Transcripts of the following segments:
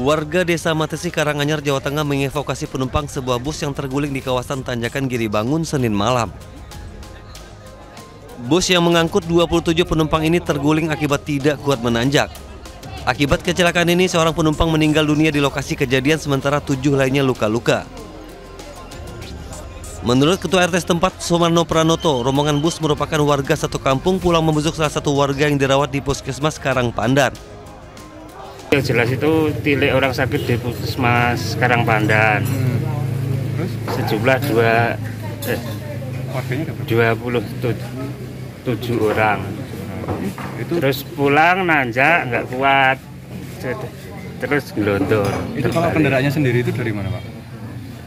Warga Desa Matesi, Karanganyar, Jawa Tengah mengevakuasi penumpang sebuah bus yang terguling di kawasan Tanjakan Giribangun Senin malam. Bus yang mengangkut 27 penumpang ini terguling akibat tidak kuat menanjak. Akibat kecelakaan ini, seorang penumpang meninggal dunia di lokasi kejadian, sementara 7 lainnya luka-luka. Menurut Ketua RT setempat, Sumarno Pranoto, rombongan bus merupakan warga satu kampung pulang membesuk salah satu warga yang dirawat di Puskesmas Karangpandan. Yang jelas itu tilik orang sakit di Puskesmas Karangpandan. Terus? Sejumlah 27 orang. Itu Terus pulang nanjak nggak kuat, terus gelondor. itu kalau kendaraannya sendiri itu dari mana, Pak?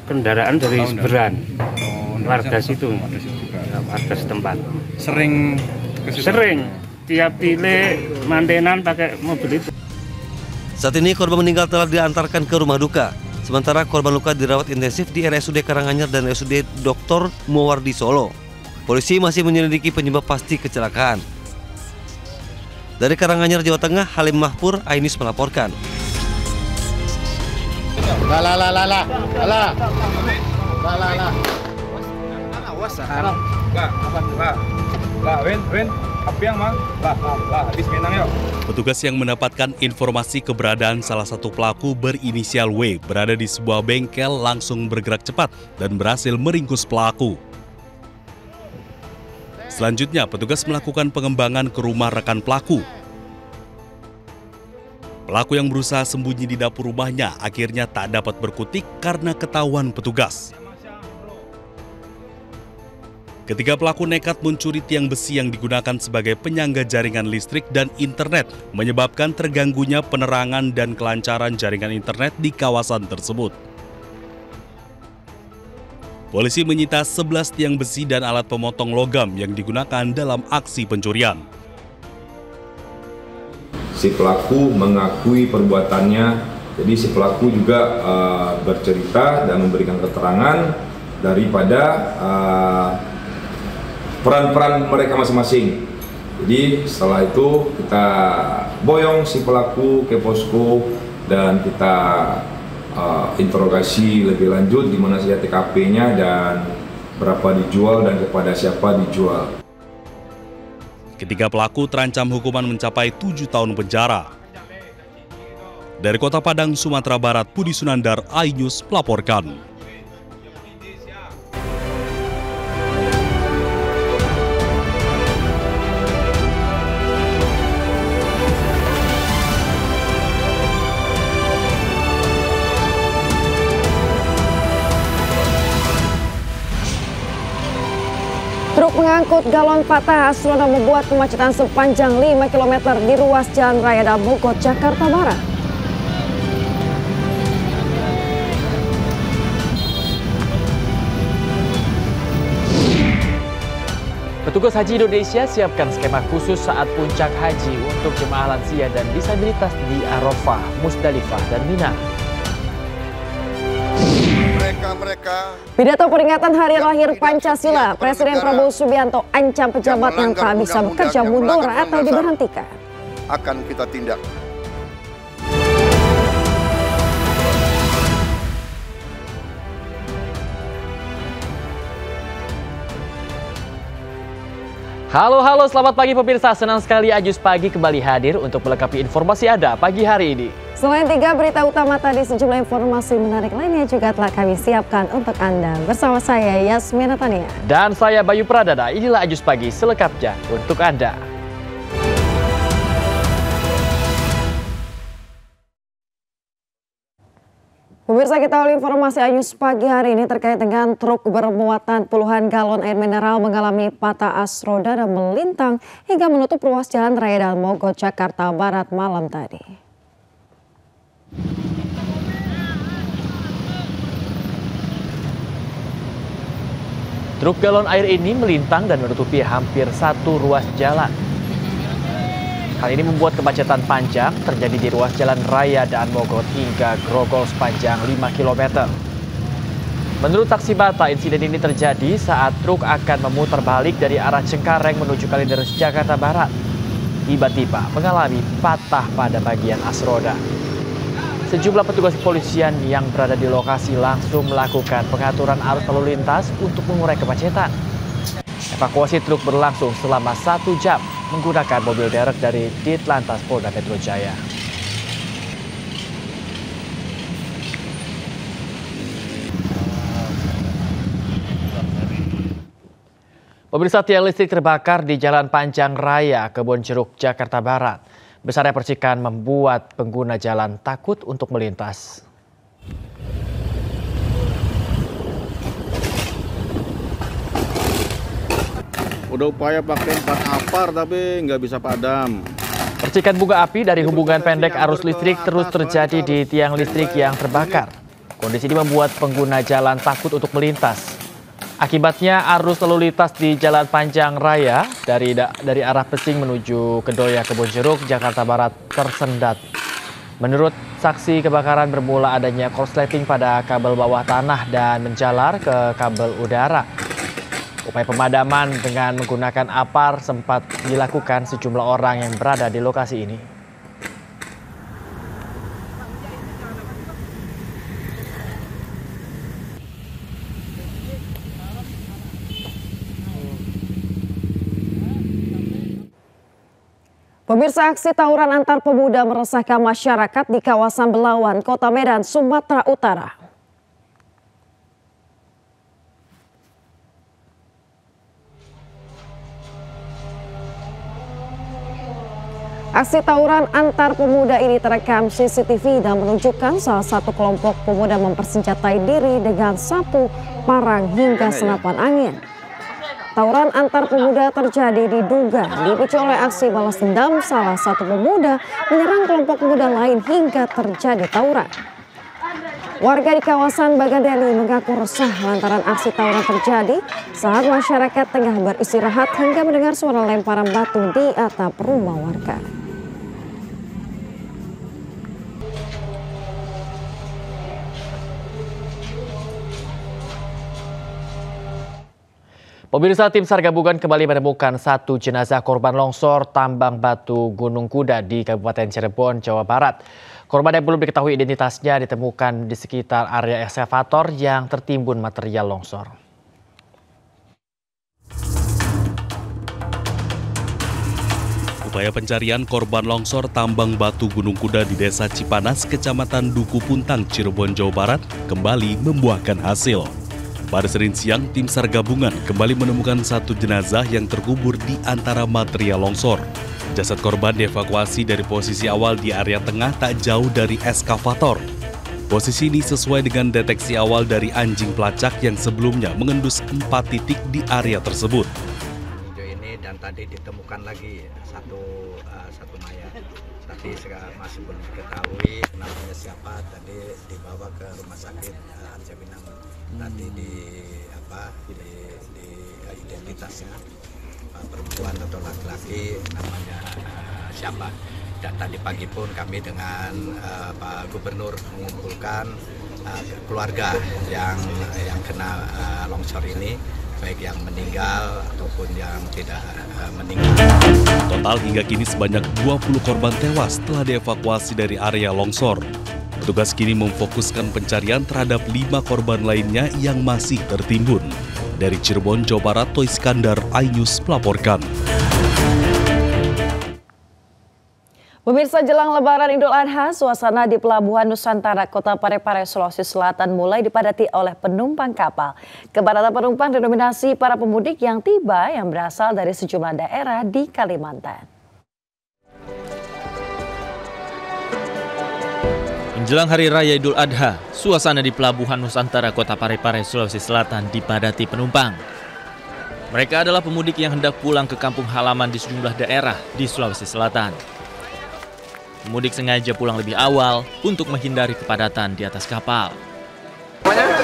Kendaraan dari Seberan, warga situ, Warga situ juga. warga setempat. Sering ke situ? Sering tiap tilik mantenan pakai mobil itu. Saat ini korban meninggal telah diantarkan ke rumah duka. Sementara korban luka dirawat intensif di RSUD Karanganyar dan RSUD Dr. Muwardi Solo. Polisi masih menyelidiki penyebab pasti kecelakaan. Dari Karanganyar, Jawa Tengah, Halim Mahpur, Ainis melaporkan. Petugas yang mendapatkan informasi keberadaan salah satu pelaku berinisial W berada di sebuah bengkel langsung bergerak cepat dan berhasil meringkus pelaku. Selanjutnya, petugas melakukan pengembangan ke rumah rekan pelaku. Pelaku yang berusaha sembunyi di dapur rumahnya akhirnya tak dapat berkutik karena ketahuan petugas. Ketiga pelaku nekat mencuri tiang besi yang digunakan sebagai penyangga jaringan listrik dan internet, menyebabkan terganggunya penerangan dan kelancaran jaringan internet di kawasan tersebut. Polisi menyita 11 tiang besi dan alat pemotong logam yang digunakan dalam aksi pencurian. Si pelaku mengakui perbuatannya, jadi si pelaku juga bercerita dan memberikan keterangan daripada peran-peran mereka masing-masing. Jadi setelah itu kita boyong si pelaku ke posko dan kita interogasi lebih lanjut di mana saja TKP-nya dan berapa dijual dan kepada siapa dijual. Ketiga pelaku terancam hukuman mencapai 7 tahun penjara. Dari Kota Padang, Sumatera Barat, Budi Sunandar, iNews melaporkan. Truk mengangkut galon patah Asroda membuat kemacetan sepanjang 5 km di ruas Jalan Raya Damogot, Jakarta Barat. Petugas Haji Indonesia siapkan skema khusus saat puncak haji untuk jemaah lansia dan disabilitas di Arafah, Musdalifah, dan Mina. Pidato peringatan Hari Lahir Pancasila, Presiden Prabowo Subianto ancam pejabat yang tak bisa bekerja mundur atau diberhentikan. Akan kita tindak. Halo, selamat pagi pemirsa. Senang sekali Ajus Pagi kembali hadir untuk melengkapi informasi Anda pagi hari ini. Selain 3 berita utama tadi, sejumlah informasi menarik lainnya juga telah kami siapkan untuk Anda. Bersama saya Yasmina Tania. Dan saya Bayu Pradana. Inilah Ajus Pagi selengkapnya untuk Anda. Pemirsa, kita awali informasi iNews pagi hari ini terkait dengan truk bermuatan puluhan galon air mineral mengalami patah as roda dan melintang hingga menutup ruas Jalan Raya Damogot, Jakarta Barat malam tadi. Truk galon air ini melintang dan menutupi hampir satu ruas jalan. Hal ini membuat kemacetan panjang terjadi di ruas Jalan Raya Daan Mogot hingga Grogol sepanjang 5 km. Menurut saksi mata, insiden ini terjadi saat truk akan memutar balik dari arah Cengkareng menuju Kalideres, Jakarta Barat. Tiba-tiba mengalami patah pada bagian as roda. Sejumlah petugas kepolisian yang berada di lokasi langsung melakukan pengaturan arus lalu lintas untuk mengurai kemacetan. Evakuasi truk berlangsung selama 1 jam menggunakan mobil derek dari Ditlantas Polda Metro Jaya. Pemirsa, tiang listrik terbakar di Jalan Panjang Raya, Kebonjeruk, Jakarta Barat. Besarnya percikan membuat pengguna jalan takut untuk melintas. Udah upaya pakai 4 apar tapi nggak bisa padam. Percikan bunga api dari hubungan pendek arus listrik terus terjadi di tiang listrik yang terbakar. Kondisi ini membuat pengguna jalan takut untuk melintas. Akibatnya arus lalu lintas di Jalan Panjang Raya dari arah Pesing menuju Kedoya, Kebonjeruk, Jakarta Barat tersendat. Menurut saksi, kebakaran bermula adanya korsleting pada kabel bawah tanah dan menjalar ke kabel udara. Upaya pemadaman dengan menggunakan apar sempat dilakukan sejumlah orang yang berada di lokasi ini. Pemirsa, aksi tawuran antar pemuda meresahkan masyarakat di kawasan Belawan, Kota Medan, Sumatera Utara. Aksi tawuran antar pemuda ini terekam CCTV dan menunjukkan salah satu kelompok pemuda mempersenjatai diri dengan sapu, parang hingga senapan angin. Tawuran antar pemuda terjadi diduga dipicu oleh aksi balas dendam salah satu pemuda menyerang kelompok pemuda lain hingga terjadi tawuran. Warga di kawasan Bagadeli mengaku resah lantaran aksi tawuran terjadi saat masyarakat tengah beristirahat hingga mendengar suara lemparan batu di atap rumah warga. Pemirsa, tim SAR gabungan kembali menemukan satu jenazah korban longsor tambang batu Gunung Kuda di Kabupaten Cirebon, Jawa Barat. Korban yang belum diketahui identitasnya ditemukan di sekitar area ekskavator yang tertimbun material longsor. Upaya pencarian korban longsor tambang batu Gunung Kuda di Desa Cipanas, Kecamatan Duku Puntang, Cirebon, Jawa Barat kembali membuahkan hasil. Pada Senin siang, tim SAR gabungan kembali menemukan satu jenazah yang terkubur di antara material longsor. Jasad korban dievakuasi dari posisi awal di area tengah tak jauh dari eskavator. Posisi ini sesuai dengan deteksi awal dari anjing pelacak yang sebelumnya mengendus 4 titik di area tersebut. Ini dan tadi ditemukan lagi satu mayat. Tapi masih belum diketahui namanya siapa. Tadi dibawa ke rumah sakit Arca Pinang. Tadi di identitasnya perempuan atau laki-laki namanya siapa. Dan tadi pagi pun kami dengan Pak Gubernur mengumpulkan keluarga yang kena longsor ini, baik yang meninggal ataupun yang tidak meninggal. Total hingga kini sebanyak 20 korban tewas telah dievakuasi dari area longsor. Petugas kini memfokuskan pencarian terhadap 5 korban lainnya yang masih tertimbun. Dari Cirebon, Jawa Barat, Toy Iskandar, iNews melaporkan. Pemirsa, jelang Lebaran Idul Adha, suasana di Pelabuhan Nusantara, Kota Parepare, Sulawesi Selatan mulai dipadati oleh penumpang kapal. Kepadatan penumpang didominasi para pemudik yang tiba yang berasal dari sejumlah daerah di Kalimantan. Menjelang Hari Raya Idul Adha, suasana di Pelabuhan Nusantara Kota Parepare, Sulawesi Selatan dipadati penumpang. Mereka adalah pemudik yang hendak pulang ke kampung halaman di sejumlah daerah di Sulawesi Selatan. Pemudik sengaja pulang lebih awal untuk menghindari kepadatan di atas kapal.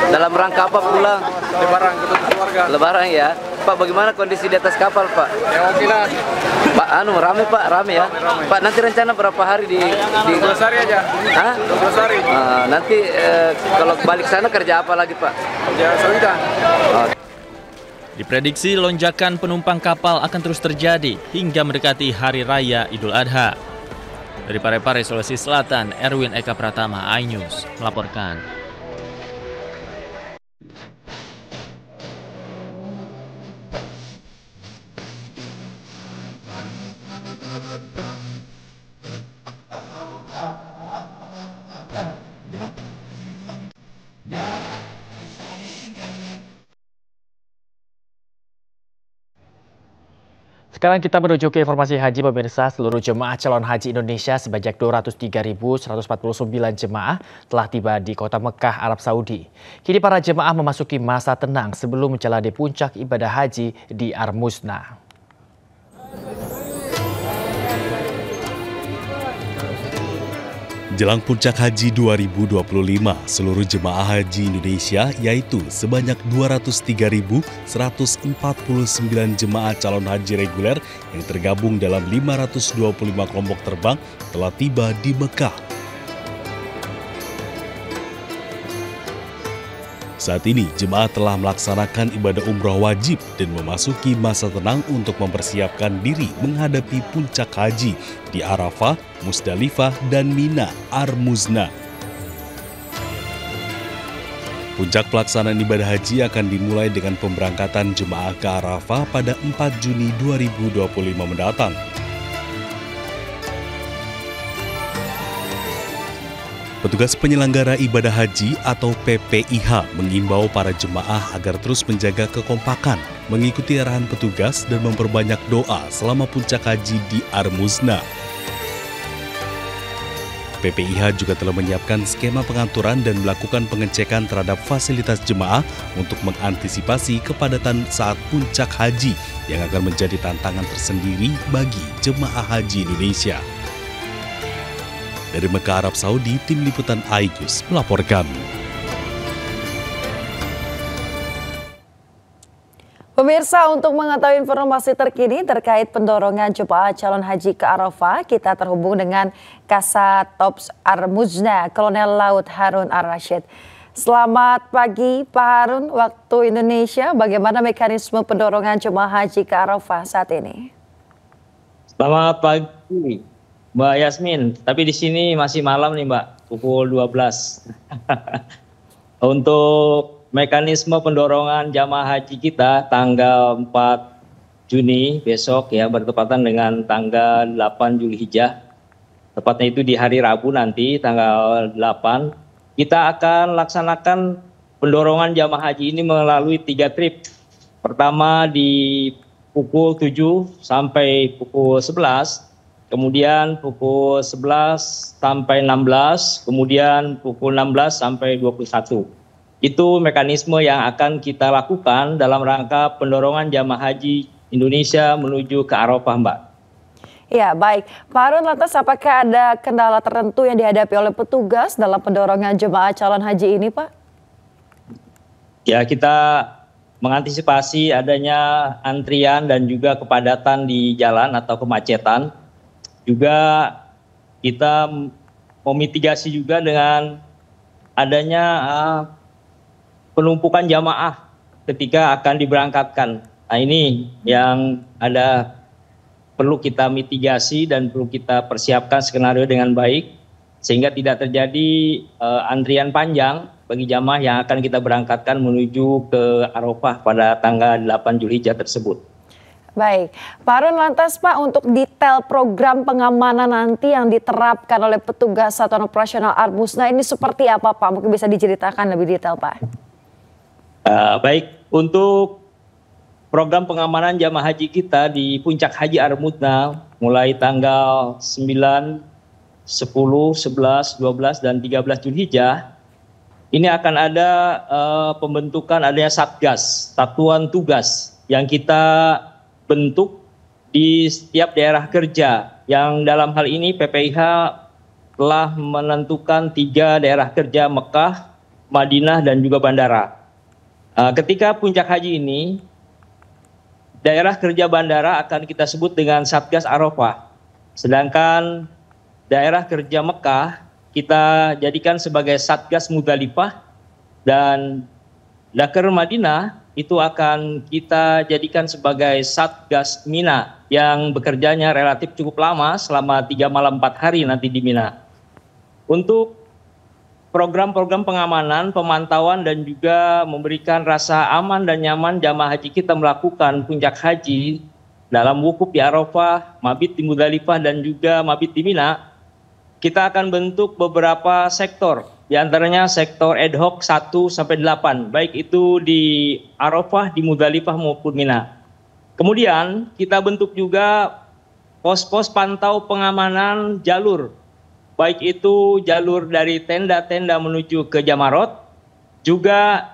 Dalam rangka apa pulang? Lebaran ketemu keluarga. Lebaran ya. Pak, bagaimana kondisi di atas kapal, Pak? Ya oke lah. Pak, rame Pak, rame ya. Rame. Pak, nanti rencana berapa hari di 12 hari aja. Hah? 12 hari. Nanti kalau balik sana kerja apa lagi, Pak? Kerja sawita. Diprediksi lonjakan penumpang kapal akan terus terjadi hingga mendekati Hari Raya Idul Adha. Dari Parepare, Sulawesi Selatan, Erwin Eka Pratama, iNews melaporkan. Sekarang kita menuju ke informasi haji pemirsa. Seluruh jemaah calon haji Indonesia sebanyak 203.149 jemaah telah tiba di kota Mekah, Arab Saudi. Kini para jemaah memasuki masa tenang sebelum menjalani puncak ibadah haji di Ar-Muznah. Jelang puncak haji 2025, seluruh jemaah haji Indonesia yaitu sebanyak 203.149 jemaah calon haji reguler yang tergabung dalam 525 kelompok terbang telah tiba di Mekah. Saat ini, jemaah telah melaksanakan ibadah umroh wajib dan memasuki masa tenang untuk mempersiapkan diri menghadapi puncak haji di Arafah, Musdalifah, dan Mina, Ar-Muznah. Puncak pelaksanaan ibadah haji akan dimulai dengan pemberangkatan jemaah ke Arafah pada 4 Juni 2025 mendatang. Petugas penyelenggara ibadah haji atau PPIH mengimbau para jemaah agar terus menjaga kekompakan, mengikuti arahan petugas dan memperbanyak doa selama puncak haji di Ar-Muznah. PPIH juga telah menyiapkan skema pengaturan dan melakukan pengecekan terhadap fasilitas jemaah untuk mengantisipasi kepadatan saat puncak haji yang akan menjadi tantangan tersendiri bagi jemaah haji Indonesia. Dari Mekah, Arab Saudi, Tim Liputan iNews melaporkan. Pemirsa, untuk mengetahui informasi terkini terkait pendorongan jemaah calon haji ke Arafah, kita terhubung dengan Kasatops Ar-Muznah, Kolonel Laut Harun Ar-Rasyid. Selamat pagi Pak Harun, waktu Indonesia, bagaimana mekanisme pendorongan jemaah haji ke Arafah saat ini? Selamat pagi Mbak Yasmin, tapi di sini masih malam nih Mbak, pukul 12. Untuk mekanisme pendorongan jamaah haji kita tanggal 4 Juni besok ya, bertepatan dengan tanggal 8 Zulhijjah. Tepatnya itu di hari Rabu nanti tanggal 8. Kita akan laksanakan pendorongan jamaah haji ini melalui 3 trip. Pertama di pukul 7 sampai pukul 11. Kemudian pukul 11 sampai 16, kemudian pukul 16 sampai 21. Itu mekanisme yang akan kita lakukan dalam rangka pendorongan jamaah haji Indonesia menuju ke Arafah, Mbak. Ya, baik. Pak Harun, lantas apakah ada kendala tertentu yang dihadapi oleh petugas dalam pendorongan jemaah calon haji ini, Pak? Ya, kita mengantisipasi adanya antrian dan juga kepadatan di jalan atau kemacetan. Juga kita memitigasi juga dengan adanya penumpukan jamaah ketika akan diberangkatkan. Nah ini yang ada perlu kita mitigasi dan perlu kita persiapkan skenario dengan baik sehingga tidak terjadi antrian panjang bagi jamaah yang akan kita berangkatkan menuju ke Arafah pada tanggal 8 Zulhijjah tersebut. Baik, Pak Harun, lantas Pak, untuk detail program pengamanan nanti yang diterapkan oleh petugas Satuan Operasional Ar-Muznah ini seperti apa Pak? Mungkin bisa diceritakan lebih detail Pak. Baik, untuk program pengamanan jamaah haji kita di Puncak Haji Ar-Muznah mulai tanggal 9, 10, 11, 12, dan 13 Zulhijjah, ini akan ada pembentukan adanya Satgas, Satuan Tugas yang kita bentuk di setiap daerah kerja, yang dalam hal ini PPIH telah menentukan 3 daerah kerja Mekah, Madinah, dan juga bandara. Ketika puncak haji ini, daerah kerja bandara akan kita sebut dengan Satgas Arafah, sedangkan daerah kerja Mekah kita jadikan sebagai Satgas Musdalifah, dan Dakar Madinah itu akan kita jadikan sebagai Satgas Mina. yang bekerjanya relatif cukup lama selama 3 malam 4 hari nanti di Mina. Untuk program-program pengamanan, pemantauan dan juga memberikan rasa aman dan nyaman jamaah haji kita melakukan puncak haji dalam wukuf di Arafah, mabit di Muzdalifah dan juga mabit di Mina, kita akan bentuk beberapa sektor, di antaranya sektor ad hoc 1-8, baik itu di Arafah, di Muzdalifah maupun Mina. Kemudian kita bentuk juga pos-pos pantau pengamanan jalur, baik itu jalur dari tenda-tenda menuju ke Jamarot, juga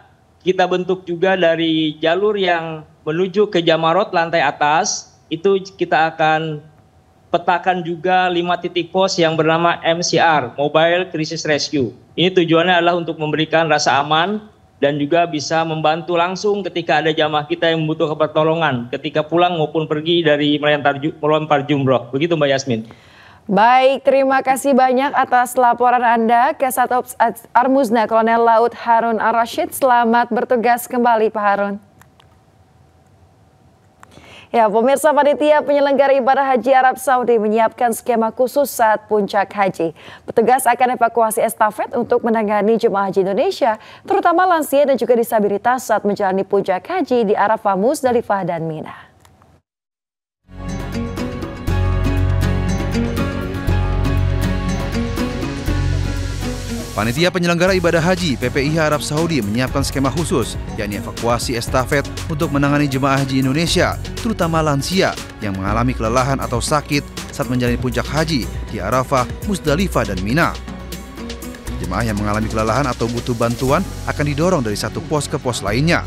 kita bentuk juga dari jalur yang menuju ke Jamarot lantai atas, itu kita akan petakan juga 5 titik pos yang bernama MCR, Mobile Crisis Rescue. Ini tujuannya adalah untuk memberikan rasa aman dan juga bisa membantu langsung ketika ada jamaah kita yang membutuhkan pertolongan ketika pulang maupun pergi dari melempar jumroh. Begitu Mbak Yasmin. Baik, terima kasih banyak atas laporan Anda, Kasat Ops Armuzna Kolonel Laut Harun Ar-Rasyid. Selamat bertugas kembali Pak Harun. Ya, pemirsa, panitia penyelenggara ibadah haji Arab Saudi menyiapkan skema khusus saat puncak haji. Petugas akan evakuasi estafet untuk menangani jemaah haji Indonesia, terutama lansia dan juga disabilitas saat menjalani puncak haji di Arafah, Muzdalifah, dan Mina. Panitia penyelenggara ibadah haji PPIH Arab Saudi menyiapkan skema khusus, yakni evakuasi estafet untuk menangani jemaah haji Indonesia, terutama lansia yang mengalami kelelahan atau sakit saat menjalani puncak haji di Arafah, Muzdalifah, dan Mina. Jemaah yang mengalami kelelahan atau butuh bantuan akan didorong dari satu pos ke pos lainnya.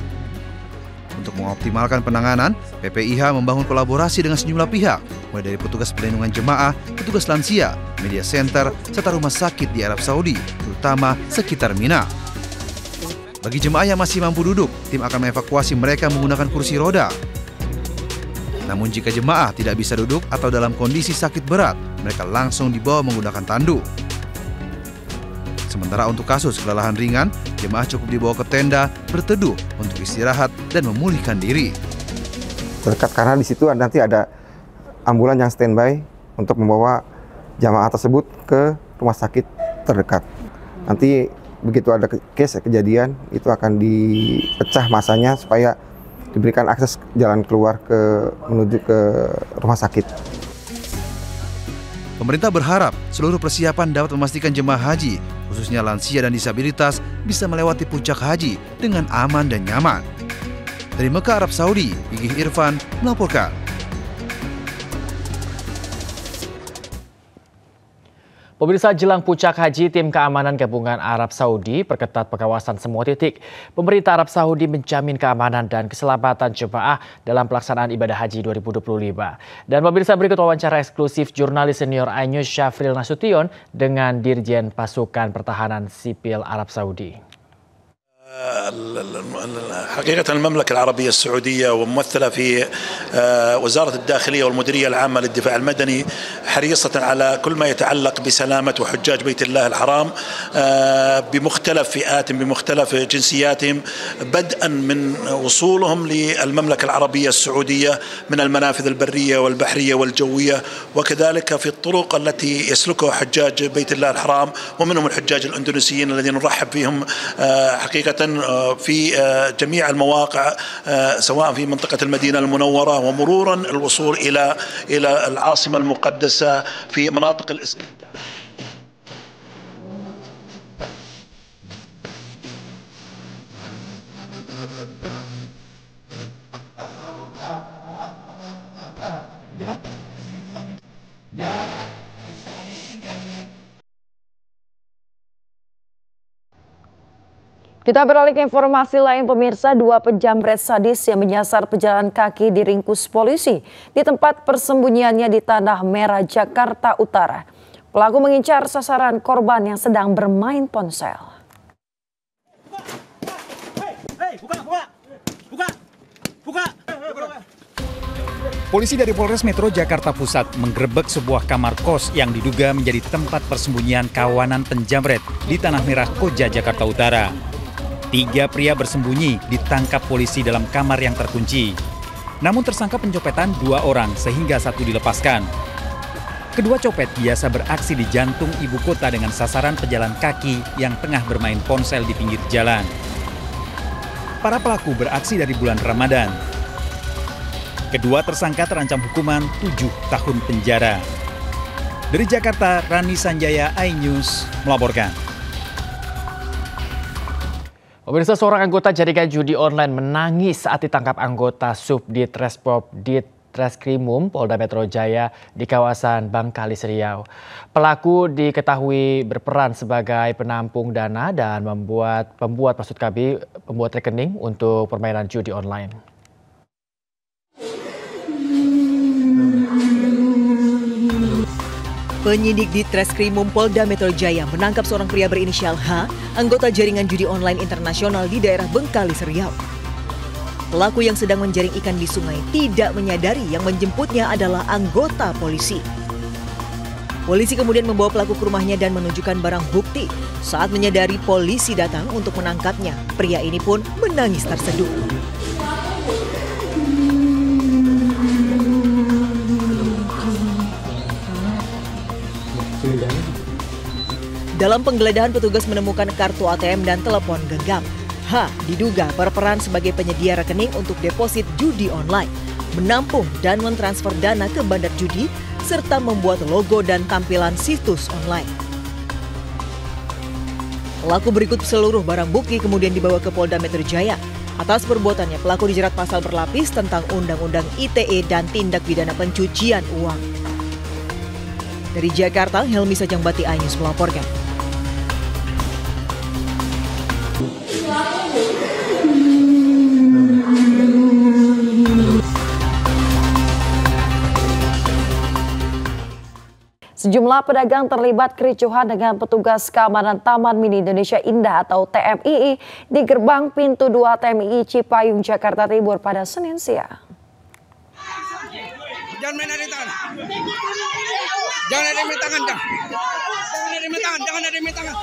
Untuk mengoptimalkan penanganan, PPIH membangun kolaborasi dengan sejumlah pihak, mulai dari petugas pelindungan jemaah, petugas lansia, media center, serta rumah sakit di Arab Saudi, terutama sekitar Mina. Bagi jemaah yang masih mampu duduk, tim akan mengevakuasi mereka menggunakan kursi roda. Namun jika jemaah tidak bisa duduk atau dalam kondisi sakit berat, mereka langsung dibawa menggunakan tandu. Sementara untuk kasus kelelahan ringan, jemaah cukup dibawa ke tenda, berteduh untuk istirahat dan memulihkan diri. Terdekat karena di situ nanti ada ambulan yang standby untuk membawa jamaah tersebut ke rumah sakit terdekat. Nanti begitu ada case kejadian itu akan dipecah masanya supaya diberikan akses jalan keluar menuju ke rumah sakit. Pemerintah berharap seluruh persiapan dapat memastikan jemaah haji, khususnya lansia dan disabilitas, bisa melewati puncak haji dengan aman dan nyaman. Dari Mekah, Arab Saudi, Gigih Irfan melaporkan. Pemirsa, jelang puncak haji, tim keamanan gabungan Arab Saudi perketat pengawasan semua titik. Pemerintah Arab Saudi menjamin keamanan dan keselamatan jemaah dalam pelaksanaan ibadah haji 2025. Dan pemirsa, berikut wawancara eksklusif jurnalis senior iNews Syafril Nasution dengan Dirjen Pasukan Pertahanan Sipil Arab Saudi. حقيقة المملكة العربية السعودية وممثلة في وزارة الداخلية والمديرية العامة للدفاع المدني حريصة على كل ما يتعلق بسلامة وحجاج بيت الله الحرام بمختلف فئات بمختلف جنسياتهم، بدءا من وصولهم للمملكة العربية السعودية من المنافذ البرية والبحرية والجوية، وكذلك في الطرق التي يسلكها حجاج بيت الله الحرام ومنهم الحجاج الأندونيسيين الذين نرحب فيهم حقيقة في جميع المواقع سواء في منطقة المدينة المنورة ومرورا الوصول إلى العاصمة المقدسة في مناطق الاستمتاع. Kita beralih ke informasi lain, pemirsa. 2 penjamret sadis yang menyasar pejalan kaki diringkus polisi di tempat persembunyiannya di Tanah Merah, Jakarta Utara. Pelaku mengincar sasaran korban yang sedang bermain ponsel. Polisi dari Polres Metro Jakarta Pusat menggerebek sebuah kamar kos yang diduga menjadi tempat persembunyian kawanan penjamret di Tanah Merah, Koja, Jakarta Utara. 3 pria bersembunyi ditangkap polisi dalam kamar yang terkunci. Namun tersangka pencopetan 2 orang sehingga 1 dilepaskan. Kedua copet biasa beraksi di jantung ibu kota dengan sasaran pejalan kaki yang tengah bermain ponsel di pinggir jalan. Para pelaku beraksi dari bulan Ramadan. Kedua tersangka terancam hukuman 7 tahun penjara. Dari Jakarta, Rani Sanjaya, iNews melaporkan. Pemirsa, seorang anggota jaringan judi online menangis saat ditangkap anggota Subdit Respop Ditreskrimum Polda Metro Jaya di kawasan Bangkalis Riau. Pelaku diketahui berperan sebagai penampung dana dan pembuat rekening untuk permainan judi online. Penyidik Ditreskrimum Polda Metro Jaya menangkap seorang pria berinisial H, anggota jaringan judi online internasional di daerah Bengkalis Riau. Pelaku yang sedang menjaring ikan di sungai tidak menyadari yang menjemputnya adalah anggota polisi. Polisi kemudian membawa pelaku ke rumahnya dan menunjukkan barang bukti. Saat menyadari polisi datang untuk menangkapnya, pria ini pun menangis terseduh. Dalam penggeledahan, petugas menemukan kartu ATM dan telepon genggam. H diduga berperan sebagai penyedia rekening untuk deposit judi online, menampung dan mentransfer dana ke bandar judi, serta membuat logo dan tampilan situs online. Pelaku berikut seluruh barang bukti kemudian dibawa ke Polda Metro Jaya. Atas perbuatannya, pelaku dijerat pasal berlapis tentang Undang-Undang ITE dan tindak pidana pencucian uang. Dari Jakarta, Helmi Sajangbati, iNews melaporkan. Sejumlah pedagang terlibat kericuhan dengan petugas keamanan Taman Mini Indonesia Indah atau TMII di gerbang pintu 2 TMII Cipayung, Jakarta Timur pada Senin siang. Jangan main dari tangan. Jangan ada main tangan, jangan ada main tangan.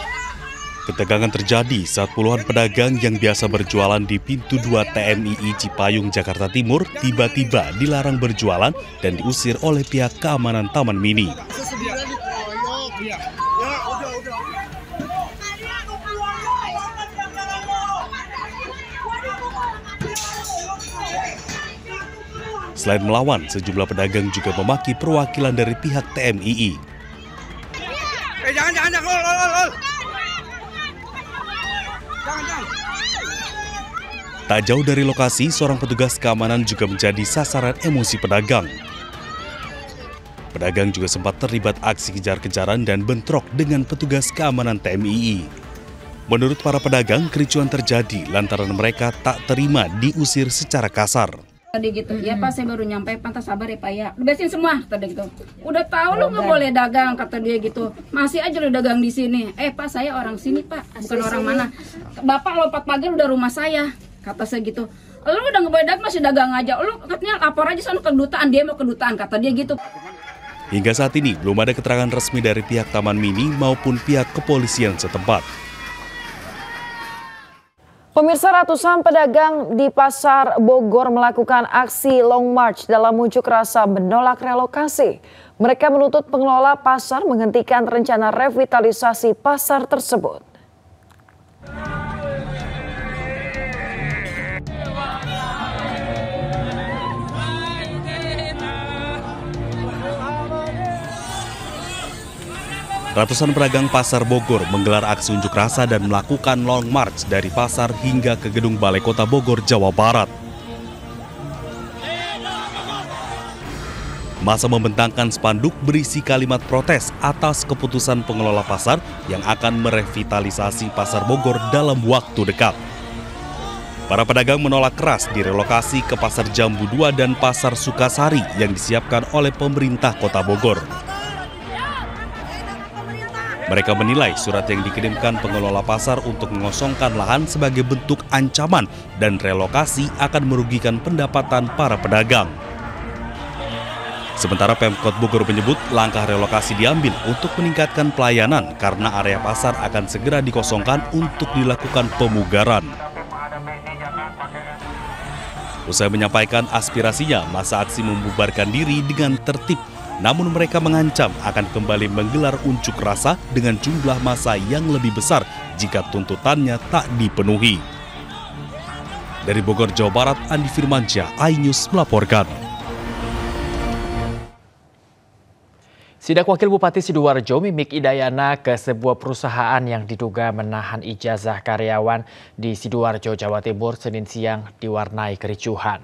Ketegangan terjadi saat puluhan pedagang yang biasa berjualan di pintu 2 TMII Cipayung, Jakarta Timur tiba-tiba dilarang berjualan dan diusir oleh pihak keamanan Taman Mini. Selain melawan, sejumlah pedagang juga memaki perwakilan dari pihak TMII. Jangan, Tak jauh dari lokasi, seorang petugas keamanan juga menjadi sasaran emosi pedagang. Pedagang juga sempat terlibat aksi kejar-kejaran dan bentrok dengan petugas keamanan TMII. Menurut para pedagang, kericuan terjadi lantaran mereka tak terima diusir secara kasar. Tadi gitu, ya Pak, saya baru nyampe, pantas sabar ya Pak ya. Lu beresin semua, tadi gitu. Udah tahu lu nggak boleh dagang, kata dia gitu. Masih aja lu dagang di sini. Pak, saya orang sini Pak, bukan orang mana. Bapak lompat pagar udah rumah saya, kata saya gitu. Lu udah nggak boleh dagang, masih dagang aja. Lu katanya lapor aja sana ke kedutaan, dia mau ke kedutaan, kata dia gitu. Hingga saat ini belum ada keterangan resmi dari pihak Taman Mini maupun pihak kepolisian setempat. Pemirsa, ratusan pedagang di Pasar Bogor melakukan aksi long march dalam unjuk rasa menolak relokasi. Mereka menuntut pengelola pasar menghentikan rencana revitalisasi pasar tersebut. Ratusan pedagang Pasar Bogor menggelar aksi unjuk rasa dan melakukan long march dari pasar hingga ke gedung Balai Kota Bogor, Jawa Barat. Massa membentangkan spanduk berisi kalimat protes atas keputusan pengelola pasar yang akan merevitalisasi Pasar Bogor dalam waktu dekat. Para pedagang menolak keras direlokasi ke Pasar Jambu 2 dan Pasar Sukasari yang disiapkan oleh pemerintah Kota Bogor. Mereka menilai surat yang dikirimkan pengelola pasar untuk mengosongkan lahan sebagai bentuk ancaman dan relokasi akan merugikan pendapatan para pedagang. Sementara Pemkot Bogor menyebut langkah relokasi diambil untuk meningkatkan pelayanan karena area pasar akan segera dikosongkan untuk dilakukan pemugaran. Usai menyampaikan aspirasinya, masa aksi membubarkan diri dengan tertib. Namun mereka mengancam akan kembali menggelar unjuk rasa dengan jumlah massa yang lebih besar jika tuntutannya tak dipenuhi. Dari Bogor, Jawa Barat, Andi Firmansyah, iNews melaporkan. Sidak Wakil Bupati Sidoarjo Mimik Idayana ke sebuah perusahaan yang diduga menahan ijazah karyawan di Sidoarjo, Jawa Timur, Senin siang diwarnai kericuhan.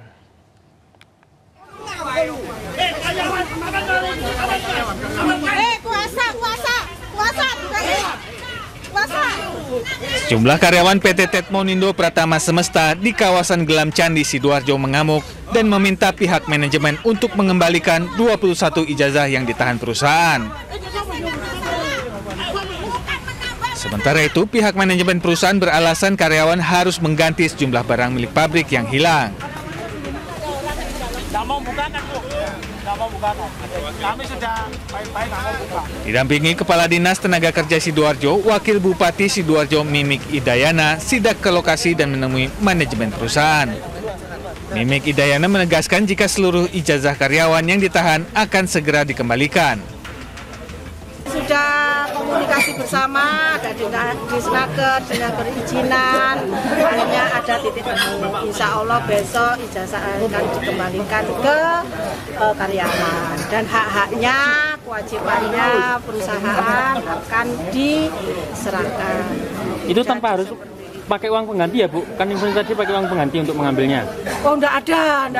Sejumlah karyawan PT Tetmonindo Pratama Semesta di kawasan Gelam Candi Sidoarjo mengamuk dan meminta pihak manajemen untuk mengembalikan 21 ijazah yang ditahan perusahaan. Sementara itu, pihak manajemen perusahaan beralasan karyawan harus mengganti sejumlah barang milik pabrik yang hilang. Kami sudah baik-baik mau buka. Didampingi Kepala Dinas Tenaga Kerja Sidoarjo, Wakil Bupati Sidoarjo Mimik Idayana sidak ke lokasi dan menemui manajemen perusahaan. Mimik Idayana menegaskan jika seluruh ijazah karyawan yang ditahan akan segera dikembalikan. Sudah komunikasi bersama, ada Disnaker, dinas perizinan, akhirnya ada titik temu. Insya Allah besok ijazah akan dikembalikan ke karyawan dan hak-haknya, kewajibannya perusahaan akan diserahkan. Itu tanpa harus pakai uang pengganti ya Bu? Kan info tadi pakai uang pengganti untuk mengambilnya? Oh enggak ada.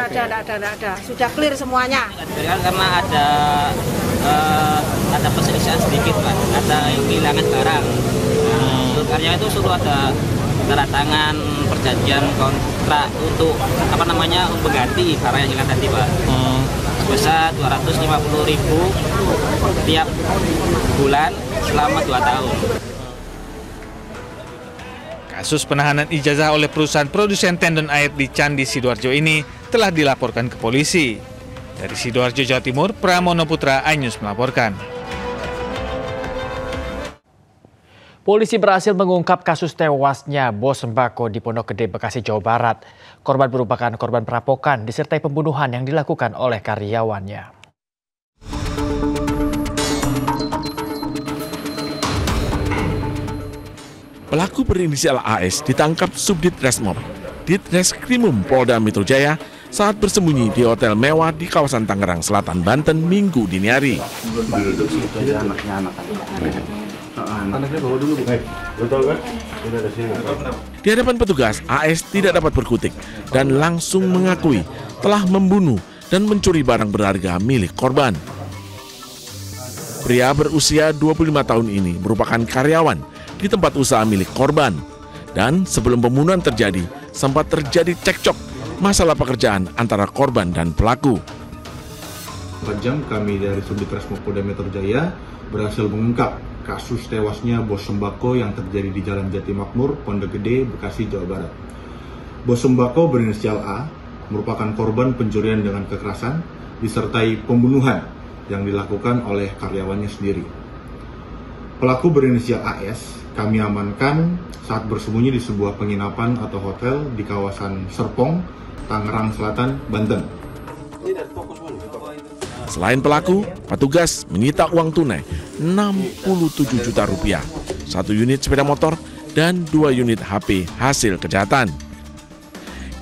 Sudah clear semuanya. Karena ada perselisihan sedikit Pak, ada yang kehilangan barang. Untuk karyawan itu sudah ada tanda tangan perjanjian kontrak untuk pengganti barang yang hilang tadi Pak. Sebesar 250.000 tiap bulan selama 2 tahun. Kasus penahanan ijazah oleh perusahaan produsen tendon air di Candi Sidoarjo ini telah dilaporkan ke polisi. Dari Sidoarjo, Jawa Timur, Pramono Putra, iNews melaporkan. Polisi berhasil mengungkap kasus tewasnya bos sembako di Pondok Gede, Bekasi, Jawa Barat. Korban merupakan korban perampokan disertai pembunuhan yang dilakukan oleh karyawannya. Pelaku berinisial AS ditangkap Subdit Resmob, Ditreskrimum Polda Metro Jaya saat bersembunyi di hotel mewah di kawasan Tangerang Selatan, Banten, Minggu dini hari. Di hadapan petugas, AS tidak dapat berkutik dan langsung mengakui telah membunuh dan mencuri barang berharga milik korban. Pria berusia 25 tahun ini merupakan karyawan di tempat usaha milik korban. Dan sebelum pembunuhan terjadi, sempat terjadi cekcok masalah pekerjaan antara korban dan pelaku. 4 jam kami dari Subdit Resmob Polda Metro Jaya berhasil mengungkap kasus tewasnya bos sembako yang terjadi di Jalan Jati Makmur, Pondok Gede, Bekasi, Jawa Barat. Bos sembako berinisial A merupakan korban pencurian dengan kekerasan disertai pembunuhan yang dilakukan oleh karyawannya sendiri. Pelaku berinisial AS kami amankan saat bersembunyi di sebuah penginapan atau hotel di kawasan Serpong, Tangerang Selatan, Banten. Selain pelaku, petugas menyita uang tunai 67 juta rupiah, 1 unit sepeda motor, dan 2 unit HP hasil kejahatan.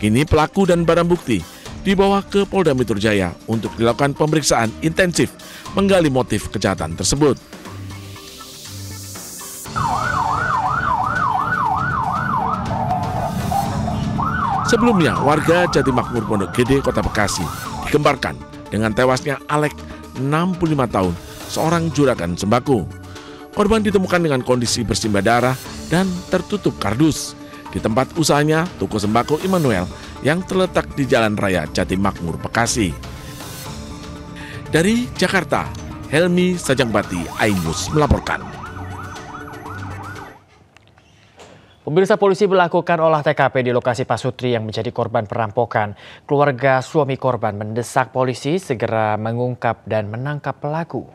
Kini pelaku dan barang bukti dibawa ke Polda Metro Jaya untuk dilakukan pemeriksaan intensif menggali motif kejahatan tersebut. Sebelumnya, warga Jati Makmur Pondok Gede, Kota Bekasi digemparkan dengan tewasnya Alek, 65 tahun, seorang juragan sembako. Korban ditemukan dengan kondisi bersimbah darah dan tertutup kardus di tempat usahanya toko sembako Immanuel yang terletak di Jalan Raya Jati Makmur, Bekasi. Dari Jakarta, Helmi Sajangbati, iNews melaporkan. Pemirsa, polisi melakukan olah TKP di lokasi Pasutri yang menjadi korban perampokan. Keluarga suami korban mendesak polisi segera mengungkap dan menangkap pelaku.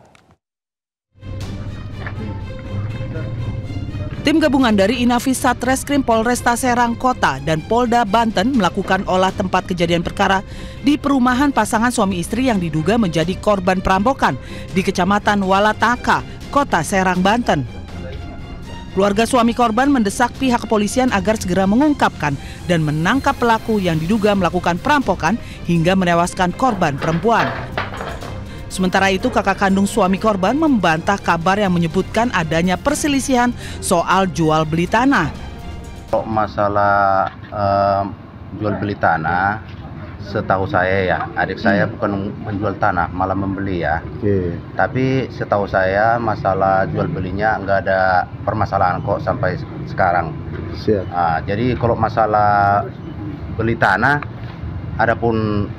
Tim gabungan dari Inafis Satreskrim Polresta Serang Kota dan Polda Banten melakukan olah tempat kejadian perkara di perumahan pasangan suami istri yang diduga menjadi korban perampokan di Kecamatan Walataka, Kota Serang, Banten. Keluarga suami korban mendesak pihak kepolisian agar segera mengungkapkan dan menangkap pelaku yang diduga melakukan perampokan hingga menewaskan korban perempuan. Sementara itu, kakak kandung suami korban membantah kabar yang menyebutkan adanya perselisihan soal jual beli tanah. Kalau masalah jual beli tanah, setahu saya ya, adik saya bukan menjual tanah, malah membeli ya. Tapi setahu saya masalah jual belinya nggak ada permasalahan kok sampai sekarang. Jadi kalau masalah beli tanah, adapun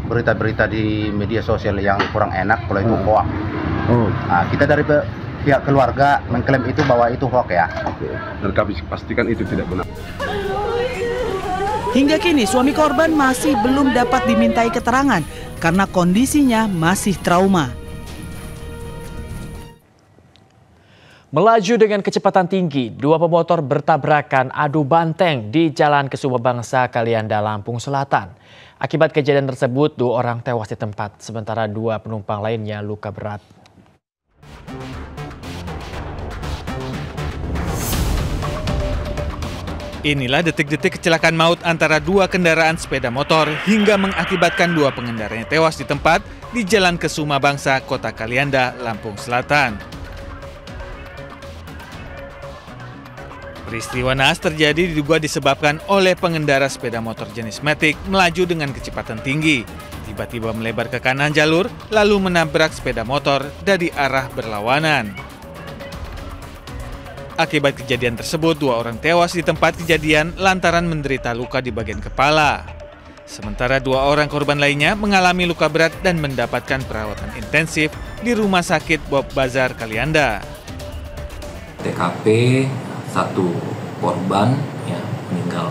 berita-berita di media sosial yang kurang enak kalau itu hoax. Kita dari pihak keluarga mengklaim itu bahwa itu hoax ya. Dan kami pastikan itu tidak benar. Hingga kini suami korban masih belum dapat dimintai keterangan karena kondisinya masih trauma. Melaju dengan kecepatan tinggi, dua pemotor bertabrakan adu banteng di Jalan Kesuma Bangsa, Kalianda, Lampung Selatan. Akibat kejadian tersebut, 2 orang tewas di tempat, sementara 2 penumpang lainnya luka berat. Inilah detik-detik kecelakaan maut antara 2 kendaraan sepeda motor hingga mengakibatkan 2 pengendaranya tewas di tempat di Jalan Kesuma Bangsa, Kota Kalianda, Lampung Selatan. Peristiwa naas terjadi diduga disebabkan oleh pengendara sepeda motor jenis Matic melaju dengan kecepatan tinggi. Tiba-tiba melebar ke kanan jalur, lalu menabrak sepeda motor dari arah berlawanan. Akibat kejadian tersebut, 2 orang tewas di tempat kejadian lantaran menderita luka di bagian kepala. Sementara 2 orang korban lainnya mengalami luka berat dan mendapatkan perawatan intensif di Rumah Sakit Bob Bazar, Kalianda. TKP 1 korban ya meninggal